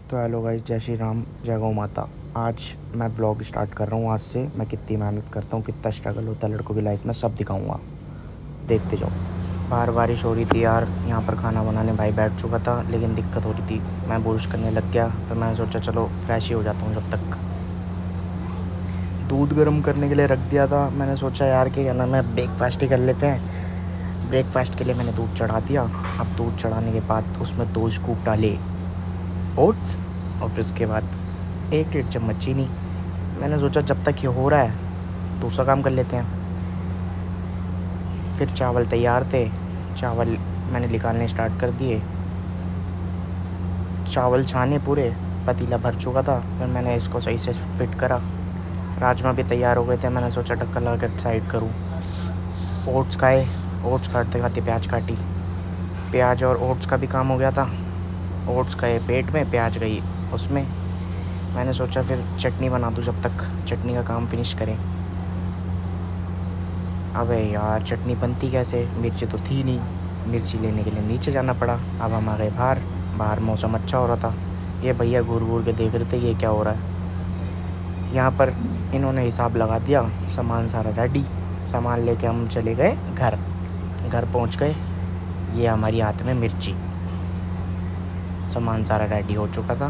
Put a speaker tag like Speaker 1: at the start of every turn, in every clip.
Speaker 1: तो hello guys, जय श्री राम, जय गौ माता। आज मैं ब्लॉग स्टार्ट कर रहा हूँ। आज से मैं कितनी मेहनत करता हूँ, कितना स्ट्रगल होता है लड़कों की लाइफ में, सब दिखाऊंगा। देखते जाओ। बाहर बारिश हो रही थी यार, यहाँ पर खाना बनाने भाई बैठ चुका था, लेकिन दिक्कत हो रही थी। मैं बुर्श करने लग गया, फिर मैंने सोचा चलो फ्रेश ही हो जाता हूँ। जब तक दूध गर्म करने के लिए रख दिया था, मैंने सोचा यार कि क्या नाम है, ब्रेकफास्ट ही कर लेते हैं। ब्रेकफास्ट के लिए मैंने दूध चढ़ा दिया। अब दूध चढ़ाने के बाद उसमें 2 स्कूप डाले ओट्स, और फिर उसके बाद 1 चम्मच चीनी। मैंने सोचा जब तक ये हो रहा है दूसरा काम कर लेते हैं। फिर चावल तैयार थे, चावल मैंने निकालने स्टार्ट कर दिए। चावल छाने पूरे, पतीला भर चुका था, फिर मैंने इसको सही से फिट करा। राजमा भी तैयार हो गए थे, मैंने सोचा ढक्कन लगा कर साइड करूँ। ओट्स खाए, ओट्स काटते खाते प्याज काटी, प्याज और ओट्स का भी काम हो गया था। ओट्स गए पेट में, प्याज गई उसमें। मैंने सोचा फिर चटनी बना दूँ, जब तक चटनी का काम फिनिश करें। अबे यार, चटनी बनती कैसे, मिर्ची तो थी नहीं। मिर्ची लेने के लिए नीचे जाना पड़ा। अब हम आ गए बाहर। बाहर मौसम अच्छा हो रहा था। ये भैया घूर घूर के देख रहे थे ये क्या हो रहा है। यहाँ पर इन्होंने हिसाब लगा दिया, सामान सारा रेडी। सामान लेके हम चले गए घर। घर पहुँच गए, ये हमारी हाथ में मिर्ची। सामान सारा रेडी हो चुका था।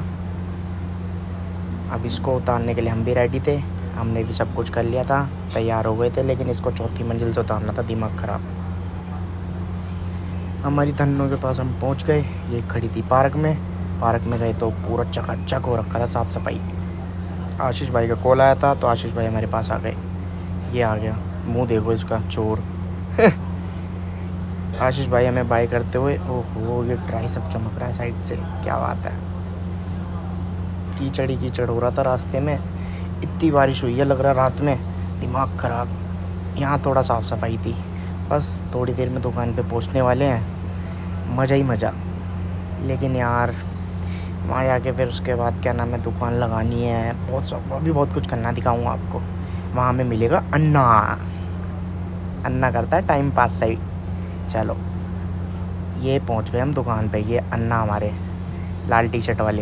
Speaker 1: अब इसको उतारने के लिए हम भी रेडी थे, हमने भी सब कुछ कर लिया था, तैयार हो गए थे, लेकिन इसको 4थी मंजिल से उतारना था। दिमाग ख़राब। हमारी धन्नों के पास हम पहुंच गए। ये खड़ी थी पार्क में। पार्क में गए तो पूरा चकाचक हो रखा था, साफ़ सफाई। आशीष भाई का कॉल आया था, तो आशीष भाई हमारे पास आ गए। ये आ गया, मुंह देखो इसका, चोर। आशीष भाई हमें बाय करते हुए, ओहो ये ट्राई सब चमक रहा है साइड से, क्या बात है। कीचड़ ही कीचड़ हो रहा था रास्ते में, इतनी बारिश हुई है लग रहा रात में। दिमाग ख़राब। यहाँ थोड़ा साफ़ सफाई थी, बस थोड़ी देर में दुकान पे पहुँचने वाले हैं, मज़ा ही मज़ा। लेकिन यार वहाँ जाके फिर उसके बाद क्या नाम है, दुकान लगानी है, बहुत सब अभी बहुत कुछ करना, दिखाऊंगा आपको। वहाँ हमें मिलेगा अन्ना। अन्ना करता है टाइम पास सही। चलो, ये पहुँच गए हम दुकान पे। ये अन्ना हमारे लाल टी शर्ट वाले।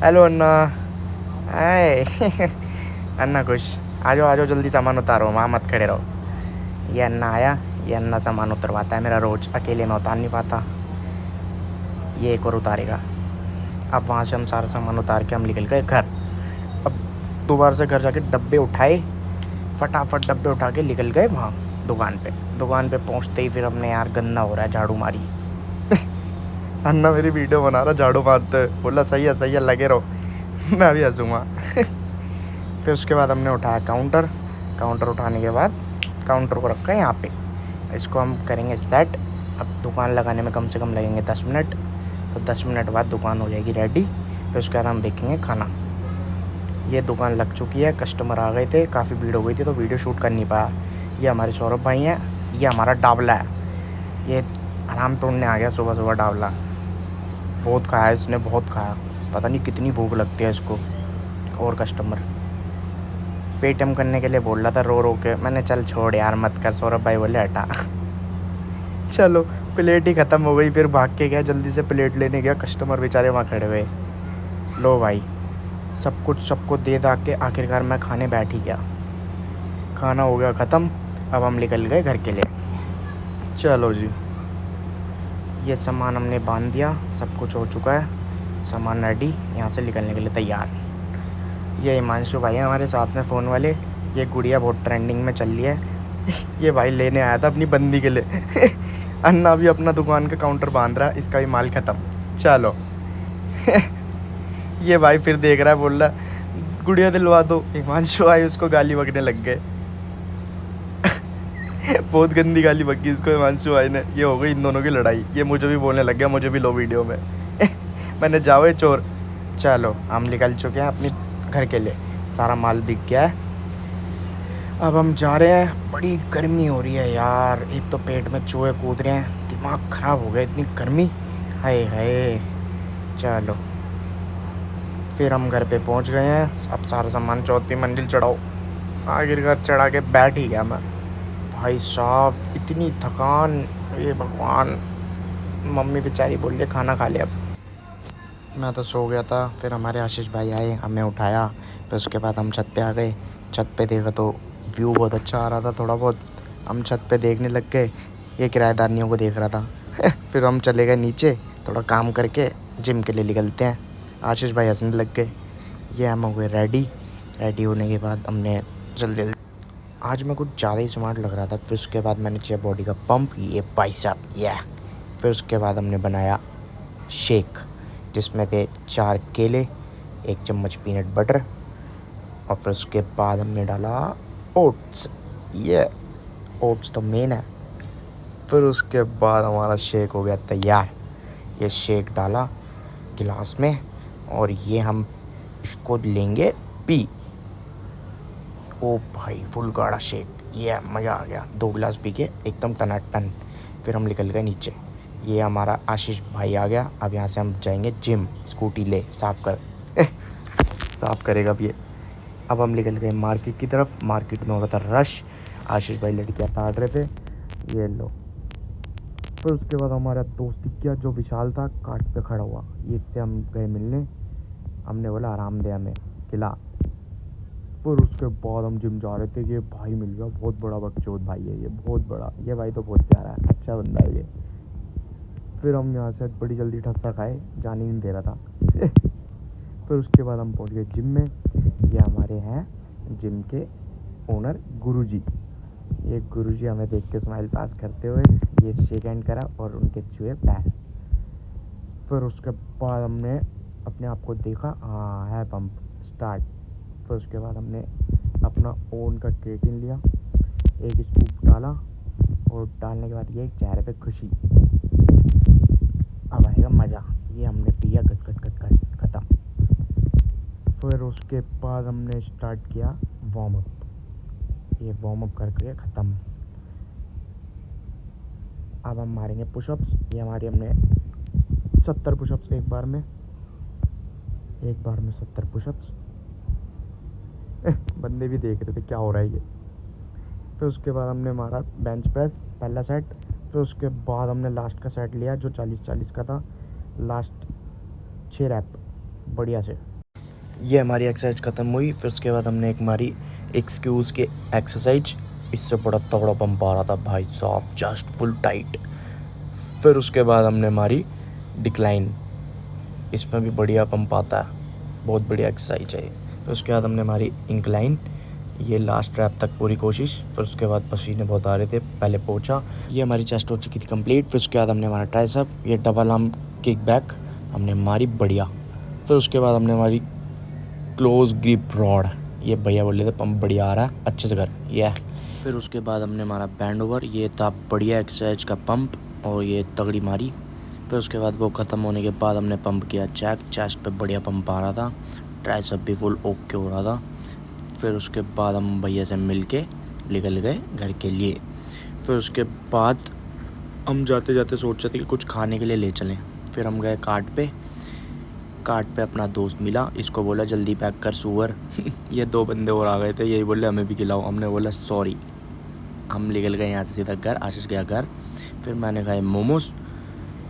Speaker 1: हेलो अन्ना। आए। अन्ना खुश। आ जाओ आ जाओ, जल्दी सामान उतारो, वहाँ मत खड़े रहो। ये अन्ना आया, ये अन्ना सामान उतरवाता है मेरा रोज़, अकेले मैं उतार नहीं पाता, ये एक और उतारेगा। अब वहाँ से हम सारा सामान उतार के हम निकल गए घर। अब दोबारा से घर जाके डब्बे उठाए, फटाफट डब्बे उठा के निकल गए वहाँ दुकान पे। दुकान पे पहुँचते ही फिर हमने, यार गंदा हो रहा है, झाड़ू मारी। अन्ना मेरी वीडियो बना रहा झाड़ू मारते, बोला सही है लगे रहो। मैं भी हंसूँगा। फिर उसके बाद हमने उठाया काउंटर। काउंटर उठाने के बाद काउंटर को रखा है यहाँ पे, इसको हम करेंगे सेट। अब दुकान लगाने में कम से कम लगेंगे 10 मिनट, तो 10 मिनट बाद दुकान हो जाएगी रेडी। फिर उसके बाद हम देखेंगे खाना। ये दुकान लग चुकी है, कस्टमर आ गए थे, काफ़ी भीड़ हो गई थी तो वीडियो शूट कर नहीं पाया। ये हमारे सौरभ भाई हैं, ये हमारा डावला है। ये आराम तोड़ने आ गया सुबह सुबह डावला। बहुत खाया इसने, बहुत खाया, पता नहीं कितनी भूख लगती है इसको। और कस्टमर पेटीएम करने के लिए बोल रहा था रो रो के, मैंने चल छोड़ यार मत कर, सौरभ भाई बोले हटा। चलो, प्लेट ही ख़त्म हो गई, फिर भाग के गया, जल्दी से प्लेट लेने गया, कस्टमर बेचारे वहाँ खड़े हुए। लो भाई, सब कुछ सबको दे दा के आखिरकार मैं खाने बैठ ही गया। खाना हो गया ख़त्म, अब हम निकल गए घर के लिए। चलो जी, ये सामान हमने बांध दिया, सब कुछ हो चुका है, सामान रेडी, यहाँ से निकलने के लिए तैयार। ये हिमांशु भाई हैं हमारे साथ में फ़ोन वाले। ये गुड़िया बहुत ट्रेंडिंग में चल रही है। ये भाई लेने आया था अपनी बंदी के लिए। अन्ना भी अपना दुकान का काउंटर बांध रहा है, इसका भी माल ख़त्म। चलो। ये भाई फिर देख रहा है, बोल रहा है गुड़िया दिलवा दो। हिमांशु भाई उसको गाली बकने लग गए। बहुत गंदी गाली बकी इसको हिमांशु भाई ने। ये हो गई इन दोनों की लड़ाई, ये मुझे भी बोलने लग गया मुझे भी लो वीडियो में। मैंने जाओ ये चोर। चलो, हम निकल चुके हैं अपनी घर के लिए, सारा माल बिक गया है। अब हम जा रहे हैं। बड़ी गर्मी हो रही है यार, एक तो पेट में चूहे कूद रहे हैं, दिमाग ख़राब हो गया, इतनी गर्मी, हाय हाय। चलो, फिर हम घर पे पहुंच गए हैं। अब सारा सामान 4थी मंजिल चढ़ाओ। आखिरकार चढ़ा के बैठ ही गया मैं। भाई साहब इतनी थकान, ये भगवान। मम्मी बेचारी बोल रही खाना खा ले अब। मैं तो सो गया था, फिर हमारे आशीष भाई आए, हमें उठाया। फिर उसके बाद हम छत पे आ गए। छत पे देखा तो व्यू बहुत अच्छा आ रहा था। थोड़ा बहुत हम छत पे देखने लग गए। ये किराएदारनियों को देख रहा था। फिर हम चले गए नीचे, थोड़ा काम करके जिम के लिए निकलते हैं। आशीष भाई हंसने लग गए। ये हम हो गए रेडी। रेडी होने के बाद हमने जल्दी आज मैं कुछ ज़्यादा ही स्मार्ट लग रहा था। फिर उसके बाद मैंने किया बॉडी का पंप, ये बाइसेप, ये। फिर उसके बाद हमने बनाया शेक, जिसमें थे 4 केले, 1 चम्मच पीनट बटर, और फिर उसके बाद हमने डाला ओट्स। ये ओट्स तो मेन है। फिर उसके बाद हमारा शेक हो गया तैयार। ये शेक डाला गिलास में, और ये हम इसको लेंगे पी। ओ भाई, फुल गाढ़ा शेक, ये मज़ा आ गया। 2 गिलास पी के एकदम टनाटन। फिर हम निकल गए नीचे। ये हमारा आशीष भाई आ गया। अब यहाँ से हम जाएंगे जिम। स्कूटी ले, साफ़ कर। साफ़ करेगा अब ये। अब हम निकल गए मार्केट की तरफ। मार्केट में हो रहा था रश। आशीष भाई लड़कियाँ काट रहे थे। ये लो। फिर उसके बाद हमारा दोस्त दिख गया जो विशाल था, काट पे खड़ा हुआ। ये इससे हम गए मिलने। हमने बोला आराम दे, हमें खिला। फिर उसके बाद हम जिम जा रहे थे। ये भाई मिल गया, बहुत बड़ा बकचोद भाई है ये, बहुत बड़ा। ये भाई तो बहुत प्यारा है, अच्छा बंदा है ये। फिर हम यहाँ से बड़ी जल्दी ठस्सा खाए, जाने ही नहीं दे रहा था। फिर उसके बाद हम पहुँच गए जिम में। ये हमारे हैं जिम के ओनर गुरुजी। ये गुरुजी हमें देख के स्माइल पास करते हुए ये शेक हैंड करा और उनके छुए पैर। फिर उसके बाद हमने अपने आप को देखा, हाँ है पंप स्टार्ट। फिर उसके बाद हमने अपना ओन का क्रिएटिन लिया, 1 स्कूप डाला, और डालने के बाद ये चेहरे पे खुशी। अब आएगा मज़ा। ये हमने पिया, गट गट गट गट ख़त्म। फिर उसके बाद हमने स्टार्ट किया वार्म अप। ये वार्म अप करके ख़त्म। अब हम मारेंगे पुशअप्स। ये हमारी हमने 70 पुशअप्स एक बार में 70 पुशअप्स। बंदे भी देख रहे थे क्या हो रहा है ये। फिर उसके बाद हमने मारा बेंच प्रेस, पहला सेट। फिर उसके बाद हमने लास्ट का सेट लिया जो 40-40 का था। लास्ट 6 रैप बढ़िया से। ये हमारी एक्सरसाइज ख़त्म हुई। फिर उसके बाद हमने एक मारी एक्सक्यूज़ के एक्सरसाइज। इससे बड़ा तगड़ा पंप आ रहा था भाई साहब, जस्ट फुल टाइट। फिर उसके बाद हमने मारी डिक्लाइन। इसमें भी बढ़िया पंप आता है, बहुत बढ़िया एक्सरसाइज है। फिर उसके बाद हमने मारी इंक्लाइन। ये लास्ट रैप तक पूरी कोशिश। फिर उसके बाद पसीने बहुत आ रहे थे, पहले पोंछा। ये हमारी चेस्ट हो चुकी थी कंप्लीट। फिर उसके बाद हमने हमारा ट्राइसेप, ये डबल आर्म किक बैक हमने मारी बढ़िया। फिर उसके बाद हमने हमारी क्लोज ग्रिप रॉड। ये भैया बोले थे पंप बढ़िया आ रहा है, अच्छे से कर। ये फिर उसके बाद हमने हमारा बैंड ओवर। ये था बढ़िया एक्सरसाइज का पंप, और ये तगड़ी मारी। फिर उसके बाद वो ख़त्म होने के बाद हमने पंप किया चेक। चेस्ट पे बढ़िया पंप आ रहा था, ट्राइसेप भी फुल ओके हो रहा था। फिर उसके बाद हम भैया से मिल के निकल गए घर के लिए। फिर उसके बाद हम जाते जाते सोच रहे थे कि कुछ खाने के लिए ले चलें। फिर हम गए कार्ट पे अपना दोस्त मिला। इसको बोला जल्दी पैक कर सुअर। ये 2 बंदे और आ गए थे, यही बोले हमें भी खिलाओ। हमने बोला सॉरी। हम निकल गए यहाँ से सीधा घर। आशीष गया घर। फिर मैंने खाए मोमोज।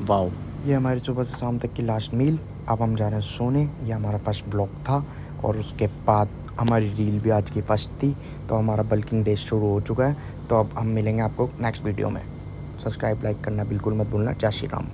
Speaker 1: वाओ, ये हमारी सुबह से शाम तक की लास्ट मील। अब हम जा रहे हैं सोने। ये हमारा फर्स्ट ब्लॉग था, और उसके बाद हमारी रील भी आज की फर्स्ट थी। तो हमारा बल्किंग डे शुरू हो चुका है। तो अब हम मिलेंगे आपको नेक्स्ट वीडियो में। सब्सक्राइब, लाइक करना बिल्कुल मत भूलना। जय श्री राम।